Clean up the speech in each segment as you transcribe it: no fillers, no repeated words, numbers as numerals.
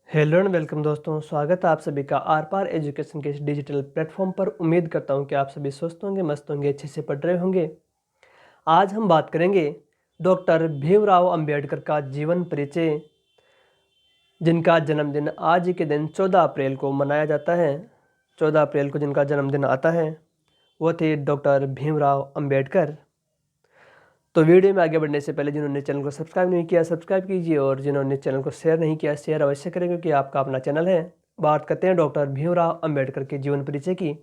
Hello and welcome दोस्तों, स्वागत है आप सभी का आर पार एजुकेशन के इस डिजिटल प्लेटफॉर्म पर। उम्मीद करता हूं कि आप सभी स्वस्थ होंगे, मस्त होंगे, अच्छे से पढ़ रहे होंगे। आज हम बात करेंगे डॉक्टर भीमराव अंबेडकर का जीवन परिचय, जिनका जन्मदिन आज ही के दिन 14 अप्रैल को मनाया जाता है। 14 अप्रैल को जिनका जन्मदिन आता है वो थे डॉक्टर भीमराव अंबेडकर। तो वीडियो में आगे बढ़ने से पहले जिन्होंने चैनल को सब्सक्राइब नहीं किया सब्सक्राइब कीजिए, और जिन्होंने चैनल को शेयर नहीं किया शेयर अवश्य करें, क्योंकि आपका अपना चैनल है। बात करते हैं डॉक्टर भीमराव अंबेडकर के जीवन परिचय की।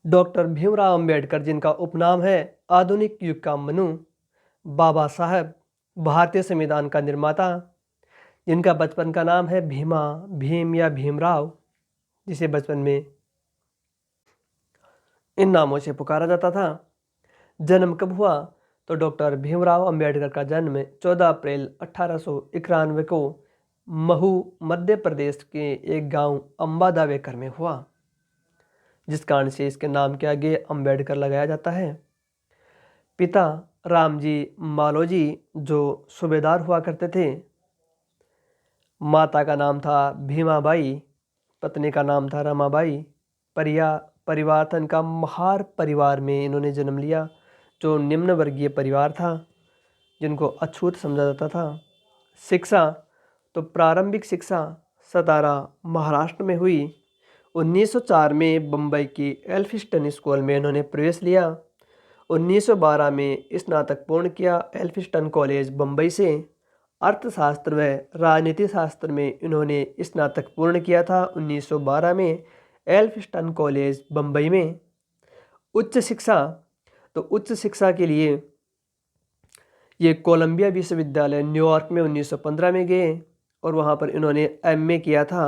डॉक्टर भीमराव अंबेडकर, जिनका उपनाम है आधुनिक युग का मनु, बाबा साहब, भारतीय संविधान का निर्माता, जिनका बचपन का नाम है भीमा, भीम या भीमराव, जिसे बचपन में इन नामों से पुकारा जाता था। जन्म कब हुआ? तो डॉक्टर भीमराव अंबेडकर का जन्म 14 अप्रैल 1891 को महू, मध्य प्रदेश के एक गांव अंबादावेकर में हुआ, जिस कारण से इसके नाम के आगे अंबेडकर लगाया जाता है। पिता रामजी मालोजी, जो सूबेदार हुआ करते थे। माता का नाम था भीमाबाई, पत्नी का नाम था रमाबाई। परिवार था इनका महार परिवार में इन्होंने जन्म लिया, जो निम्न वर्गीय परिवार था, जिनको अछूत समझा जाता था। शिक्षा तो प्रारंभिक शिक्षा सतारा, महाराष्ट्र में हुई। 1904 में बम्बई की एल्फिस्टन स्कूल में इन्होंने प्रवेश लिया। 1912 में स्नातक पूर्ण किया एल्फिस्टन कॉलेज बम्बई से। अर्थशास्त्र व राजनीति शास्त्र में इन्होंने स्नातक पूर्ण किया था 1912 में एल्फिस्टन कॉलेज बम्बई में। उच्च शिक्षा तो उच्च शिक्षा के लिए ये कोलंबिया विश्वविद्यालय न्यूयॉर्क में 1915 में गए, और वहाँ पर इन्होंने एमए किया था।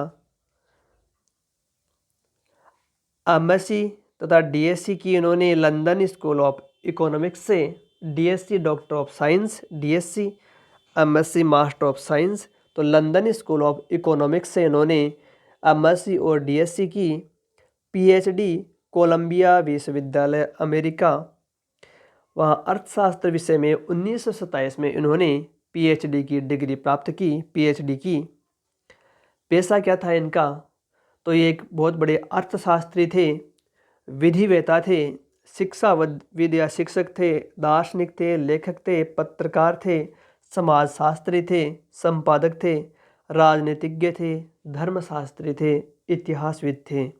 एमएससी तथा डीएससी की इन्होंने लंदन स्कूल ऑफ इकोनॉमिक्स से। DSC doctor of science, DSC, MSc master of science. तो लंदन स्कूल ऑफ इकोनॉमिक्स से इन्होंने एमएससी और डीएससी की। पीएचडी कोलंबिया विश्वविद्यालय अमेरिका, वहाँ अर्थशास्त्र विषय में 1927 में इन्होंने पीएचडी की डिग्री प्राप्त की, पीएचडी की। पेशा क्या था इनका? तो ये एक बहुत बड़े अर्थशास्त्री थे, विधिवेता थे, शिक्षाविद या शिक्षक थे, दार्शनिक थे, लेखक थे, पत्रकार थे, समाजशास्त्री थे, संपादक थे, राजनीतिज्ञ थे, धर्मशास्त्री थे, इतिहासविद थे।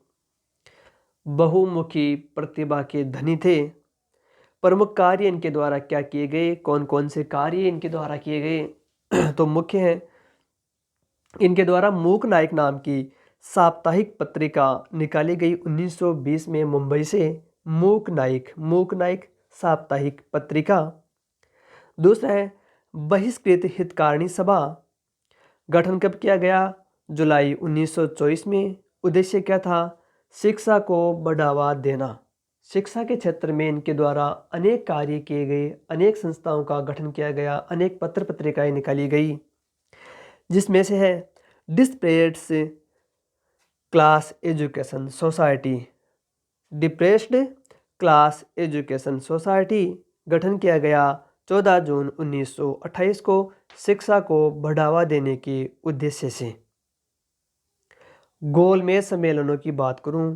बहुमुखी प्रतिभा के धनी थे। प्रमुख कार्य इनके द्वारा क्या किए गए, कौन कौन से कार्य इनके द्वारा किए गए? तो मुख्य हैं, इनके द्वारा मूक नायक नाम की साप्ताहिक पत्रिका निकाली गई 1920 में मुंबई से। मूक नायक साप्ताहिक पत्रिका। दूसरा है बहिष्कृत हितकारिणी सभा, गठन कब किया गया? जुलाई 1924 में। उद्देश्य क्या था? शिक्षा को बढ़ावा देना। शिक्षा के क्षेत्र में इनके द्वारा अनेक कार्य किए गए, अनेक संस्थाओं का गठन किया गया, अनेक पत्र पत्रिकाएं निकाली गई, जिसमें से है depressed class education society. Depressed class education society गठन किया गया 14 जून 1928 को, शिक्षा को बढ़ावा देने के उद्देश्य से। गोलमेज सम्मेलनों की बात करूं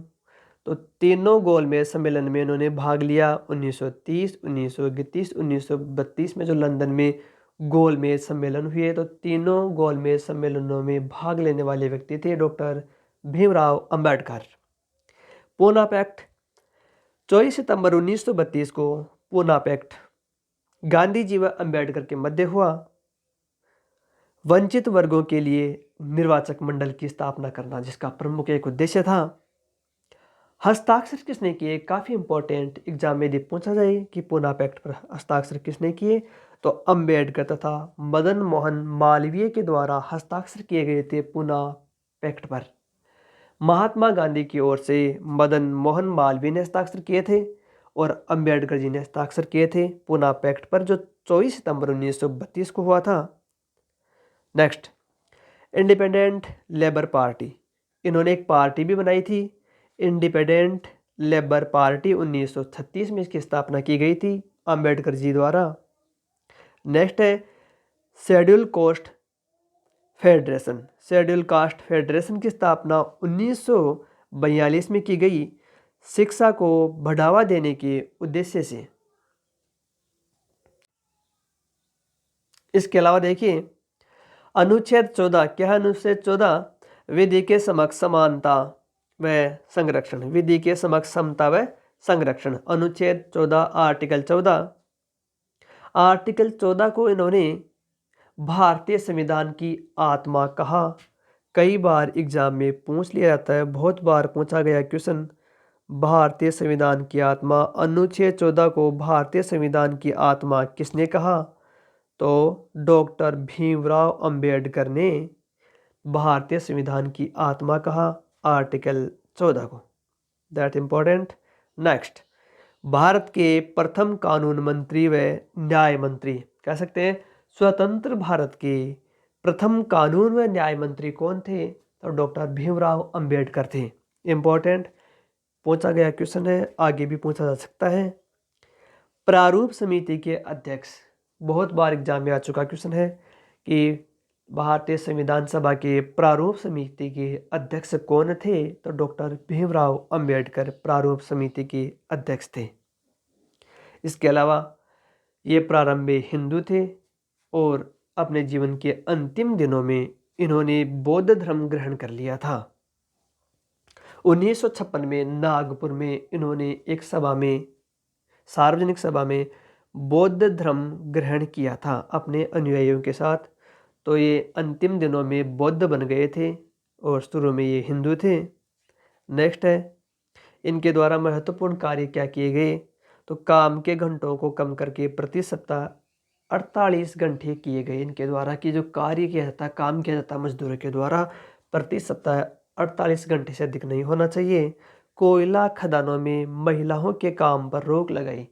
तो तीनों गोलमेज सम्मेलन में इन्होंने भाग लिया। 1930, 1931, 1932 में जो लंदन में गोलमेज सम्मेलन हुए, तो तीनों गोलमेज सम्मेलनों में भाग लेने वाले व्यक्ति थे डॉक्टर भीमराव अंबेडकर। पूना पैक्ट 24 सितंबर 1932 को पूना पैक्ट गांधी जी व अंबेडकर के मध्य हुआ। वंचित वर्गों के लिए निर्वाचक मंडल की स्थापना करना, जिसका प्रमुख एक उद्देश्य था। हस्ताक्षर किसने किए? काफ़ी इंपॉर्टेंट, एग्जाम में यदि पूछा जाए कि पूना पैक्ट पर हस्ताक्षर किसने किए, तो अंबेडकर तथा मदन मोहन मालवीय के द्वारा हस्ताक्षर किए गए थे पूना पैक्ट पर। महात्मा गांधी की ओर से मदन मोहन मालवीय ने हस्ताक्षर किए थे, और अंबेडकर जी ने हस्ताक्षर किए थे पूना पैक्ट पर, जो 24 सितंबर 1932 को हुआ था। नेक्स्ट, इंडिपेंडेंट लेबर पार्टी, इन्होंने एक पार्टी भी बनाई थी, इंडिपेंडेंट लेबर पार्टी। 1936 में इसकी स्थापना की गई थी अंबेडकर जी द्वारा। नेक्स्ट है schedule caste federation, schedule caste federation की स्थापना 1942 में की गई, शिक्षा को बढ़ावा देने के उद्देश्य से। इसके अलावा देखिए अनुच्छेद 14, क्या है अनुच्छेद 14? विधि के समक्ष समानता व संरक्षण, विधि के समक्ष समता व संरक्षण। अनुच्छेद 14 आर्टिकल 14, आर्टिकल 14 को इन्होंने भारतीय संविधान की आत्मा कहा। कई बार एग्जाम में पूछ लिया जाता है, बहुत बार पूछा गया क्वेश्चन, भारतीय संविधान की आत्मा। अनुच्छेद 14 को भारतीय संविधान की आत्मा किसने कहा? तो डॉक्टर भीमराव अंबेडकर ने भारतीय संविधान की आत्मा कहा आर्टिकल 14 को। That important. नेक्स्ट, भारत के प्रथम कानून मंत्री व न्याय मंत्री, कह सकते हैं स्वतंत्र भारत के प्रथम कानून व न्याय मंत्री कौन थे? तो डॉक्टर भीमराव अंबेडकर थे। इम्पोर्टेंट, पूछा गया क्वेश्चन है, आगे भी पूछा जा सकता है। प्रारूप समिति के अध्यक्ष, बहुत बार एग्जाम में आ चुका क्वेश्चन है कि भारतीय संविधान सभा के प्रारूप समिति के अध्यक्ष कौन थे? तो डॉक्टर भीमराव अंबेडकर प्रारूप समिति के अध्यक्ष थे। इसके अलावा ये प्रारंभ में हिंदू थे और अपने जीवन के अंतिम दिनों में इन्होंने बौद्ध धर्म ग्रहण कर लिया था। 1956 में नागपुर में इन्होंने एक सभा में, सार्वजनिक सभा में बौद्ध धर्म ग्रहण किया था अपने अनुयायियों के साथ। तो ये अंतिम दिनों में बौद्ध बन गए थे और शुरू में ये हिंदू थे। नेक्स्ट है, इनके द्वारा महत्वपूर्ण कार्य क्या किए गए? तो काम के घंटों को कम करके प्रति सप्ताह 48 घंटे किए गए इनके द्वारा, कि जो कार्य किया जाता, काम किया जाता मजदूरों के द्वारा, प्रति सप्ताह 48 घंटे से अधिक नहीं होना चाहिए। कोयला खदानों में महिलाओं के काम पर रोक लगाई।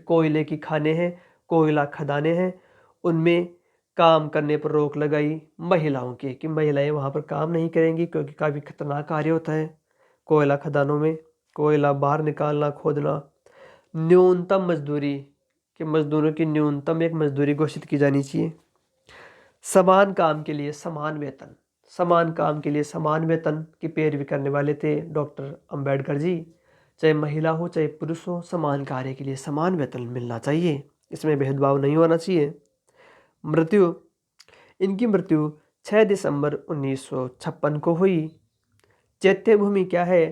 कोयले की खाने हैं, कोयला खदानें हैं, उनमें काम करने पर रोक लगाई महिलाओं के, कि महिलाएं वहाँ पर काम नहीं करेंगी क्योंकि काफ़ी खतरनाक कार्य होता है कोयला खदानों में, कोयला बाहर निकालना, खोदना। न्यूनतम मजदूरी, कि मजदूरों की न्यूनतम एक मजदूरी घोषित की जानी चाहिए। समान काम के लिए समान वेतन, समान काम के लिए समान वेतन की पैरवी करने वाले थे डॉक्टर अंबेडकर जी। चाहे महिला हो चाहे पुरुष हो, समान कार्य के लिए समान वेतन मिलना चाहिए, इसमें भेदभाव नहीं होना चाहिए। मृत्यु, इनकी मृत्यु 6 दिसंबर 1956 को हुई। चैत्य भूमि क्या है?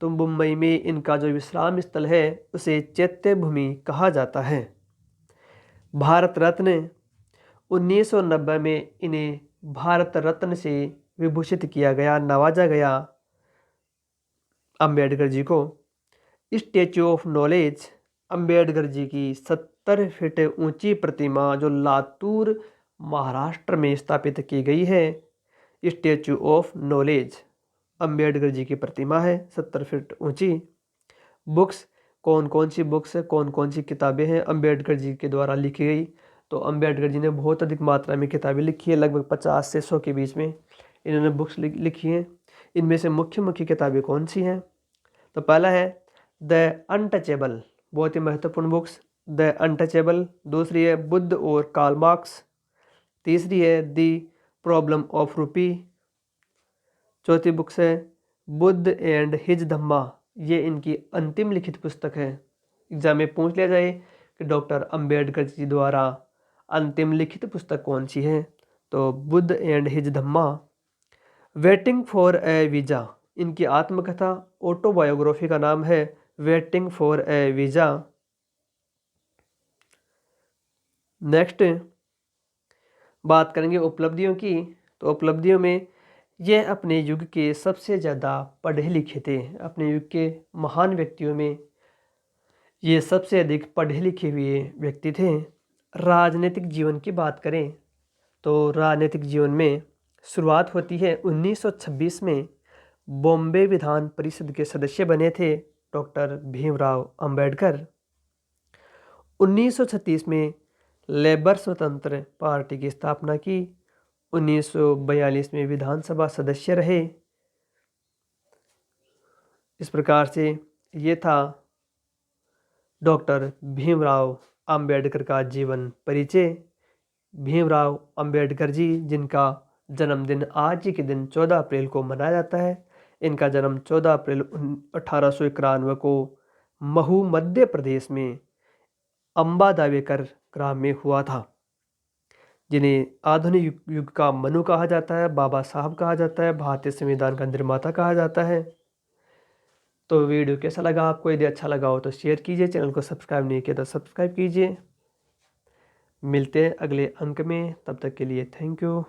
तो मुंबई में इनका जो विश्राम स्थल है उसे चैत्य भूमि कहा जाता है। भारत रत्न, 1990 में इन्हें भारत रत्न से विभूषित किया गया, नवाजा गया अंबेडकर जी को। Statue of knowledge, Ambedkar ji की 70 फीट ऊंची प्रतिमा जो लातूर महाराष्ट्र में स्थापित की गई है। Statue of knowledge Ambedkar ji की प्रतिमा है 70 फीट ऊंची। बुक्स, कौन कौन सी बुक्स है, कौन कौन सी किताबें हैं अंबेडकर जी के द्वारा लिखी गई? तो अंबेडकर जी ने बहुत अधिक मात्रा में किताबें लिखी है, लगभग 50 से 100 के बीच में इन्होंने बुक्स लिखी हैं। इनमें से मुख्य मुख्य किताबें कौन सी हैं? तो पहला है द अनटचेबल, बहुत ही महत्वपूर्ण बुक्स, द अनटचेबल। दूसरी है बुद्ध और कार्ल मार्क्स। तीसरी है द प्रॉब्लम ऑफ रूपी। चौथी बुक्स है बुद्ध एंड हिज धम्मा, ये इनकी अंतिम लिखित पुस्तक है। एग्जाम में पूछ लिया जाए कि डॉक्टर अंबेडकर जी द्वारा अंतिम लिखित पुस्तक कौन सी है? तो Buddha and his Dhamma. Waiting for a visa, इनकी आत्मकथा ऑटोबायोग्राफी का नाम है waiting for a visa. Next बात करेंगे उपलब्धियों की। तो उपलब्धियों में ये अपने युग के सबसे ज़्यादा पढ़े लिखे थे, अपने युग के महान व्यक्तियों में ये सबसे अधिक पढ़े लिखे हुए व्यक्ति थे। राजनीतिक जीवन की बात करें तो राजनीतिक जीवन में शुरुआत होती है 1926 में। बॉम्बे विधान परिषद के सदस्य बने थे डॉक्टर भीमराव अंबेडकर। 1936 में लेबर स्वतंत्र पार्टी की स्थापना की। 1942 में विधानसभा सदस्य रहे। इस प्रकार से ये था डॉक्टर भीमराव अंबेडकर का जीवन परिचय। भीमराव अंबेडकर जी जिनका जन्मदिन आज ही के दिन 14 अप्रैल को मनाया जाता है। इनका जन्म 14 अप्रैल 1891 को महू मध्य प्रदेश में अम्बा दावेकर ग्राम में हुआ था, जिन्हें आधुनिक युग का मनु कहा जाता है, बाबा साहब कहा जाता है, भारतीय संविधान का निर्माता कहा जाता है। तो वीडियो कैसा लगा आपको? यदि अच्छा लगा हो तो शेयर कीजिए, चैनल को सब्सक्राइब नहीं किया तो सब्सक्राइब कीजिए। मिलते हैं अगले अंक में, तब तक के लिए थैंक यू।